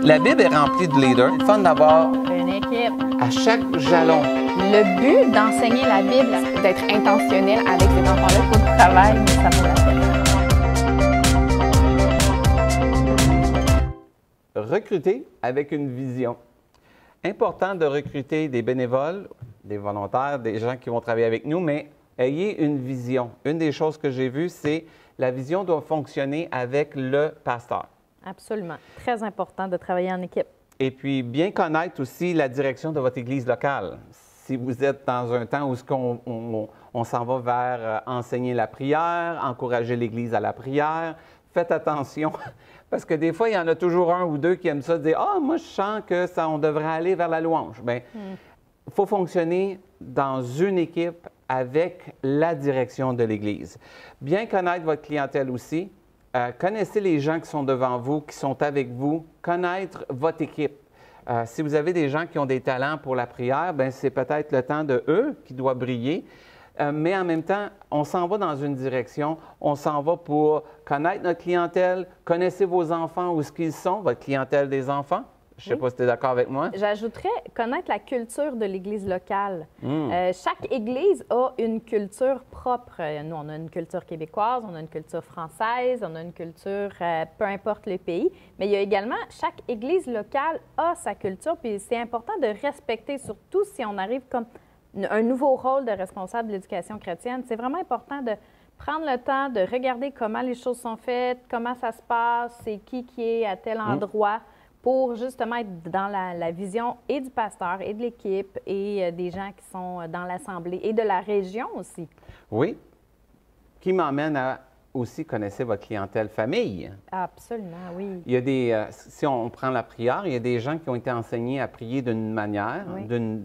La Bible est remplie de leaders. C'est fun d'avoir Une équipe. à chaque jalon. Le but d'enseigner la Bible, c'est d'être intentionnel avec ces enfants-là. Il faut du travail, mais ça vaut la peine. Recruter avec une vision. Important de recruter des bénévoles, des volontaires, des gens qui vont travailler avec nous, mais ayez une vision. Une des choses que j'ai vues, c'est la vision doit fonctionner avec le pasteur. Absolument. Très important de travailler en équipe. Et puis, bien connaître aussi la direction de votre Église locale. Si vous êtes dans un temps où on s'en va vers enseigner la prière, encourager l'Église à la prière, faites attention, parce que des fois, il y en a toujours un ou deux qui aiment ça, dire « Ah, moi, je sens que on devrait aller vers la louange. » Bien, il faut fonctionner dans une équipe avec la direction de l'Église. Bien connaître votre clientèle aussi. Connaissez les gens qui sont devant vous, qui sont avec vous. Connaître votre équipe. Si vous avez des gens qui ont des talents pour la prière, bien, c'est peut-être le temps de eux qui doit briller. Mais en même temps, on s'en va dans une direction. On s'en va pour connaître notre clientèle. Connaissez vos enfants, où est-ce qu'ils sont, votre clientèle des enfants. Je ne sais pas si tu es d'accord avec moi. J'ajouterais connaître la culture de l'Église locale. Chaque Église a une culture propre. Nous, on a une culture québécoise, on a une culture française, on a une culture, peu importe le pays. Mais il y a également, chaque Église locale a sa culture, puis c'est important de respecter, surtout si on arrive comme un nouveau rôle de responsable de l'éducation chrétienne. C'est vraiment important de prendre le temps de regarder comment les choses sont faites, comment ça se passe, c'est qui est à tel endroit, pour justement être dans la vision et du pasteur et de l'équipe et des gens qui sont dans l'Assemblée et de la région aussi. Oui. Qui m'emmène à aussi connaître votre clientèle famille. Absolument, oui. Il y a des, si on prend la prière, il y a des gens qui ont été enseignés à prier d'une manière,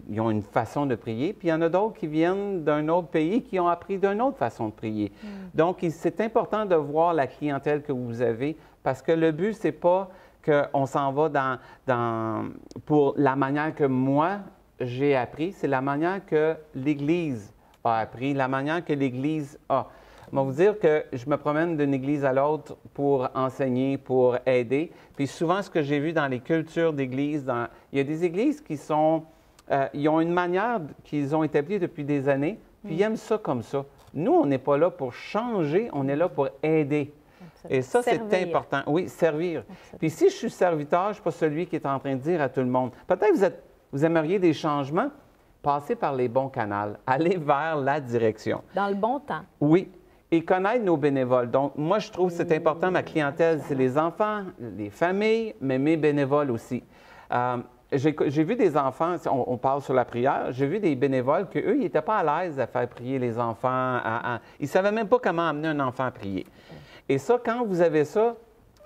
ils ont une façon de prier, puis il y en a d'autres qui viennent d'un autre pays qui ont appris d'une autre façon de prier. Donc, c'est important de voir la clientèle que vous avez parce que le but, c'est pas qu'on s'en va pour la manière que moi, j'ai appris, c'est la manière que l'Église a appris, la manière que l'Église a. Je vais vous dire que je me promène d'une église à l'autre pour enseigner, pour aider. Puis souvent, ce que j'ai vu dans les cultures d'église, il y a des églises qui ils ont une manière qu'ils ont établie depuis des années, puis ils aiment ça comme ça. Nous, on n'est pas là pour changer, on est là pour aider. Et ça, c'est important. Oui, servir. Puis si je suis serviteur, je ne suis pas celui qui est en train de dire à tout le monde. Peut-être vous aimeriez des changements, passez par les bons canaux, allez vers la direction. Dans le bon temps. Oui. Et connaître nos bénévoles. Donc, moi, je trouve que c'est important. Ma clientèle, c'est les enfants, les familles, mais mes bénévoles aussi. J'ai vu des enfants, on parle sur la prière, j'ai vu des bénévoles qu'eux, ils n'étaient pas à l'aise à faire prier les enfants. Ils ne savaient même pas comment amener un enfant à prier. Et ça, quand vous avez ça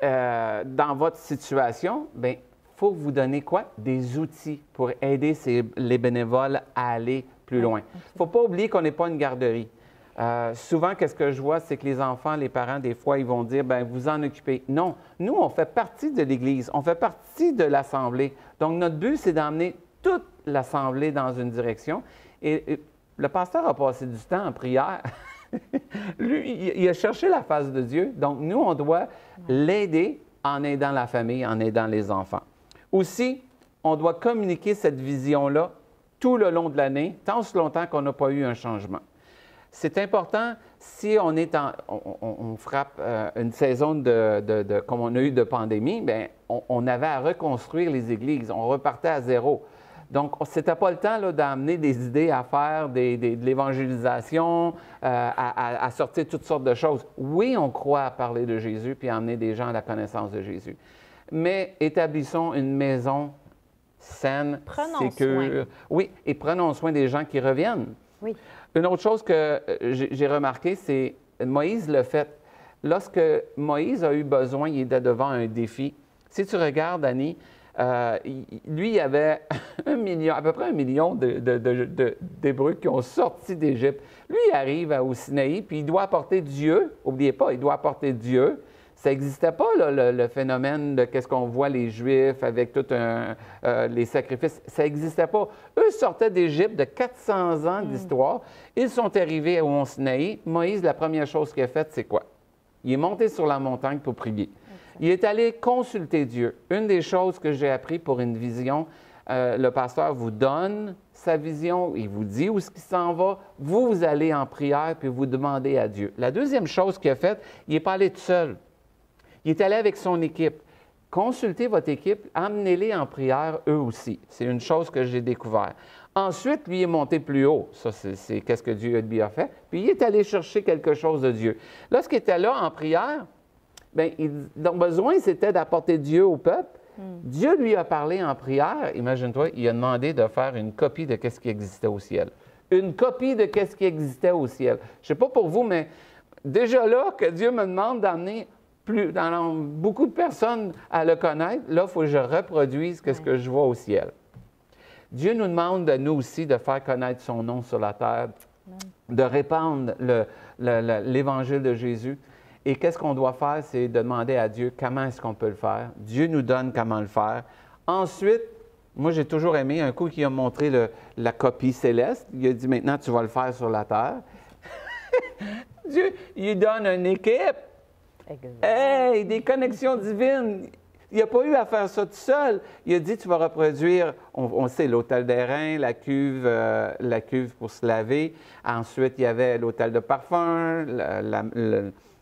dans votre situation, bien, il faut vous donner quoi? Des outils pour aider les bénévoles à aller plus loin. Il ne faut pas oublier qu'on n'est pas une garderie. Souvent, qu'est-ce que je vois, c'est que les enfants, les parents, des fois, ils vont dire, bien, vous en occupez. Non, nous, on fait partie de l'Église, on fait partie de l'Assemblée. Donc, notre but, c'est d'emmener toute l'Assemblée dans une direction. Et le pasteur a passé du temps en prière. Lui, il a cherché la face de Dieu. Donc, nous, on doit l'aider en aidant la famille, en aidant les enfants. Aussi, on doit communiquer cette vision-là tout le long de l'année, tant aussi longtemps qu'on n'a pas eu un changement. C'est important, si on frappe une saison comme on a eu de pandémie, bien, on avait à reconstruire les églises, on repartait à zéro. Donc, ce n'était pas le temps d'amener des idées à faire, de l'évangélisation, à sortir toutes sortes de choses. Oui, on croit à parler de Jésus puis à amener des gens à la connaissance de Jésus. Mais établissons une maison saine, sécure. Oui, et prenons soin des gens qui reviennent. Oui. Une autre chose que j'ai remarqué, c'est Moïse l'a fait. Lorsque Moïse a eu besoin, il était devant un défi. Si tu regardes, Annie, lui, il avait à peu près 1 million d'Hébreux qui ont sorti d'Égypte. Lui, il arrive au Sinaï, puis il doit apporter Dieu. N'oubliez pas, il doit apporter Dieu. Ça n'existait pas, là, le phénomène de qu'est-ce qu'on voit les Juifs avec tous les sacrifices. Ça n'existait pas. Eux sortaient d'Égypte de 400 ans d'histoire. Ils sont arrivés au Mont Sinaï. Moïse, la première chose qu'il a faite, c'est quoi? Il est monté sur la montagne pour prier. Il est allé consulter Dieu. Une des choses que j'ai appris pour une vision, le pasteur vous donne sa vision, il vous dit où est-ce qu'il s'en va. Vous allez en prière puis vous demandez à Dieu. La deuxième chose qu'il a faite, il n'est pas allé tout seul. Il est allé avec son équipe. Consultez votre équipe, amenez-les en prière eux aussi. C'est une chose que j'ai découvert. Ensuite, lui est monté plus haut. Ça, c'est qu'est-ce que Dieu lui a fait. Puis il est allé chercher quelque chose de Dieu. Lorsqu'il était là en prière, bien, son besoin, c'était d'apporter Dieu au peuple. Dieu lui a parlé en prière. Imagine-toi, il a demandé de faire une copie de ce qui existait au ciel. Une copie de ce qui existait au ciel. Je ne sais pas pour vous, mais déjà là, que Dieu me demande d'amener beaucoup de personnes à le connaître, là, il faut que je reproduise ce que je vois au ciel. Dieu nous demande de nous aussi de faire connaître son nom sur la terre, de répandre l'Évangile de Jésus. Et qu'est-ce qu'on doit faire? C'est de demander à Dieu comment est-ce qu'on peut le faire. Dieu nous donne comment le faire. Ensuite, moi, j'ai toujours aimé, un coup qu'il a montré la copie céleste, il a dit, maintenant, tu vas le faire sur la terre. Dieu, il donne une équipe. Exact. Hey, des connexions divines. Il n'a pas eu à faire ça tout seul. Il a dit, tu vas reproduire, on sait, l'autel d'airain, la cuve pour se laver. Ensuite, il y avait l'autel de parfum,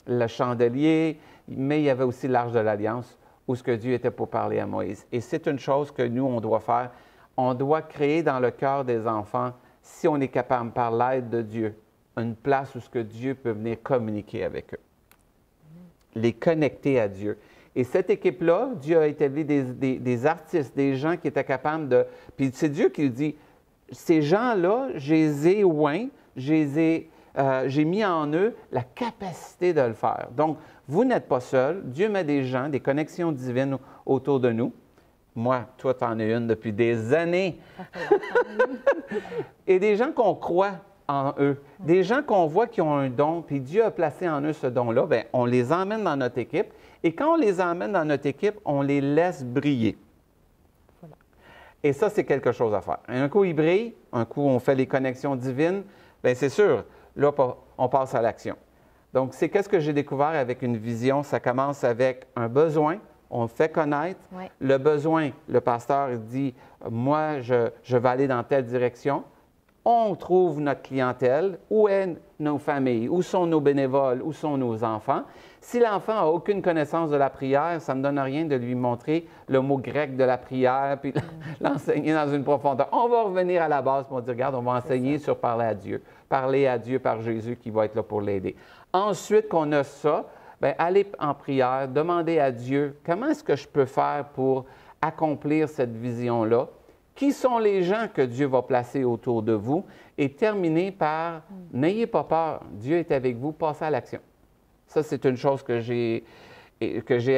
le chandelier, mais il y avait aussi l'Arche de l'Alliance, où ce que Dieu était pour parler à Moïse. Et c'est une chose que nous, on doit faire. On doit créer dans le cœur des enfants, si on est capable, par l'aide de Dieu, une place où ce que Dieu peut venir communiquer avec eux. Les connecter à Dieu. Et cette équipe-là, Dieu a établi des artistes, des gens qui étaient capables de... Puis c'est Dieu qui dit, ces gens-là, je les ai oints, j'ai mis en eux la capacité de le faire. Donc, vous n'êtes pas seul. Dieu met des gens, des connexions divines autour de nous. Moi, toi, tu en as une depuis des années. Et des gens qu'on croit en eux, des gens qu'on voit qui ont un don, puis Dieu a placé en eux ce don-là, bien, on les emmène dans notre équipe. Et quand on les emmène dans notre équipe, on les laisse briller. Voilà. Et ça, c'est quelque chose à faire. Un coup, ils brillent, un coup, on fait les connexions divines. Bien, c'est sûr, là, on passe à l'action. Donc, c'est qu'est-ce que j'ai découvert avec une vision? Ça commence avec un besoin, on le fait connaître. Oui. Le besoin, le pasteur dit, moi, je vais aller dans telle direction. On trouve notre clientèle, où est nos familles, où sont nos bénévoles, où sont nos enfants. Si l'enfant n'a aucune connaissance de la prière, ça ne me donne rien de lui montrer le mot grec de la prière, puis l'enseigner dans une profondeur. On va revenir à la base pour dire, regarde, on va enseigner sur parler à Dieu par Jésus qui va être là pour l'aider. Ensuite qu'on a ça, bien, allez en prière, demandez à Dieu, comment est-ce que je peux faire pour accomplir cette vision-là? Qui sont les gens que Dieu va placer autour de vous? Et terminer par, n'ayez pas peur, Dieu est avec vous, passez à l'action. Ça, c'est une chose que j'ai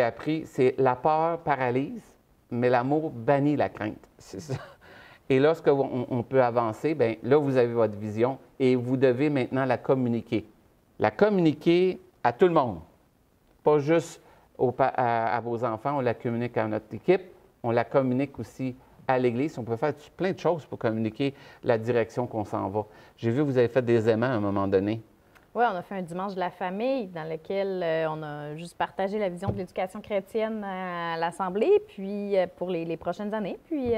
appris, c'est la peur paralyse, mais l'amour bannit la crainte. C'est ça. Et lorsqu'on peut avancer, bien là, vous avez votre vision et vous devez maintenant la communiquer. La communiquer à tout le monde, pas juste à vos enfants, on la communique à notre équipe, on la communique aussi à l'Église. On peut faire plein de choses pour communiquer la direction qu'on s'en va. J'ai vu que vous avez fait des aimants à un moment donné. Oui, on a fait un dimanche de la famille dans lequel on a juste partagé la vision de l'éducation chrétienne à l'Assemblée, puis pour les prochaines années. Puis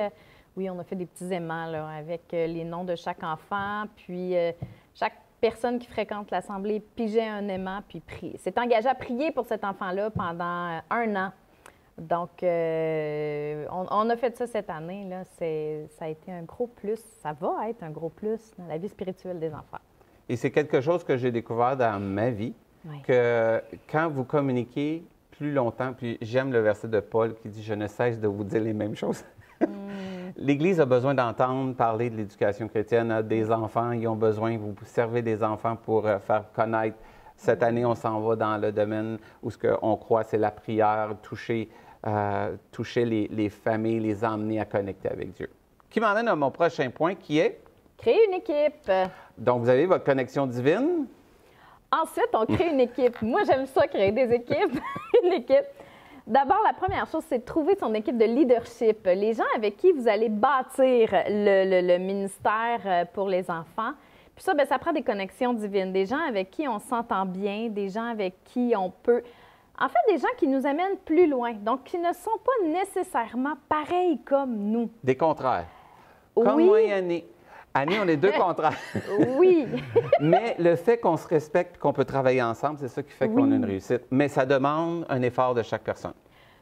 oui, on a fait des petits aimants là, avec les noms de chaque enfant, puis chaque personne qui fréquente l'Assemblée pigeait un aimant, puis s'est engagé à prier pour cet enfant-là pendant 1 an. Donc, on a fait ça cette année. Là. Ça a été un gros plus. Ça va être un gros plus dans la vie spirituelle des enfants. Et c'est quelque chose que j'ai découvert dans ma vie, oui. Que quand vous communiquez plus longtemps, puis j'aime le verset de Paul qui dit « Je ne cesse de vous dire les mêmes choses ». L'Église a besoin d'entendre parler de l'éducation chrétienne à des enfants. Ils ont besoin, vous servez des enfants pour faire connaître. Cette année, on s'en va dans le domaine où ce qu'on croit, c'est la prière, toucher les familles, les emmener à connecter avec Dieu. Qui m'amène à mon prochain point qui est... Créer une équipe. Donc, vous avez votre connexion divine. Ensuite, on crée une équipe. Moi, j'aime ça, créer des équipes. Une équipe. D'abord, la première chose, c'est de trouver son équipe de leadership. Les gens avec qui vous allez bâtir le ministère pour les enfants. Puis ça, bien, ça prend des connexions divines. Des gens avec qui on s'entend bien, des gens avec qui on peut... En fait, des gens qui nous amènent plus loin, donc qui ne sont pas nécessairement pareils comme nous. Des contraires. Comme Oui. moi et Annie. Annie, on est deux contraires. Oui. Mais le fait qu'on se respecte et qu'on peut travailler ensemble, c'est ça qui fait qu'on a une réussite. Mais ça demande un effort de chaque personne.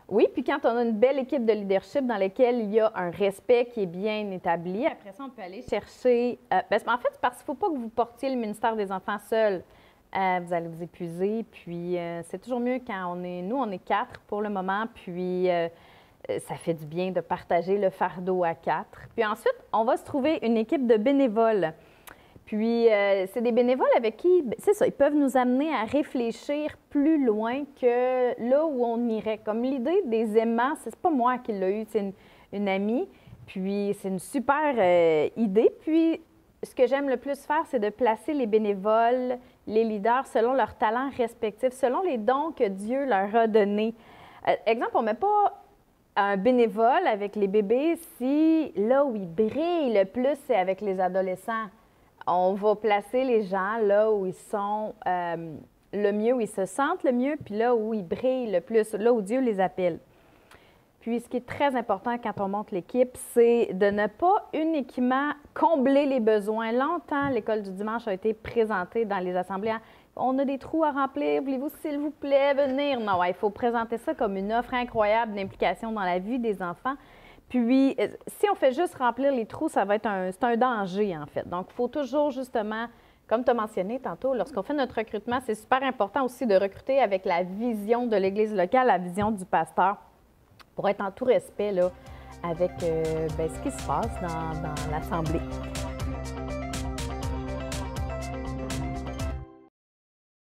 Oui, puis quand on a une belle équipe de leadership dans laquelle il y a un respect qui est bien établi, après ça, on peut aller chercher... en fait, c'est parce qu'il ne faut pas que vous portiez le ministère des Enfants seul. Vous allez vous épuiser, puis c'est toujours mieux quand nous, on est 4 pour le moment, puis ça fait du bien de partager le fardeau à 4. Puis ensuite, on va se trouver une équipe de bénévoles. Puis, c'est des bénévoles avec qui, c'est ça, ils peuvent nous amener à réfléchir plus loin que là où on irait. Comme l'idée des aimants, c'est pas moi qui l'ai eu, c'est une amie. Puis, c'est une super idée. Puis, ce que j'aime le plus faire, c'est de placer les bénévoles, les leaders, selon leurs talents respectifs, selon les dons que Dieu leur a donnés. Exemple, on ne met pas un bénévole avec les bébés si là où ils brillent le plus, c'est avec les adolescents. On va placer les gens là où ils sont le mieux, où ils se sentent le mieux, puis là où ils brillent le plus, là où Dieu les appelle. Puis, ce qui est très important quand on monte l'équipe, c'est de ne pas uniquement combler les besoins. Longtemps, l'école du dimanche a été présentée dans les assemblées. On a des trous à remplir, voulez-vous, s'il vous plaît, venir? Non, il faut présenter ça comme une offre incroyable d'implication dans la vie des enfants. Puis, si on fait juste remplir les trous, ça va être c'est un danger, en fait. Donc, il faut toujours, justement, comme tu as mentionné tantôt, lorsqu'on fait notre recrutement, c'est super important aussi de recruter avec la vision de l'Église locale, la vision du pasteur, pour être en tout respect là, avec ce qui se passe dans l'Assemblée.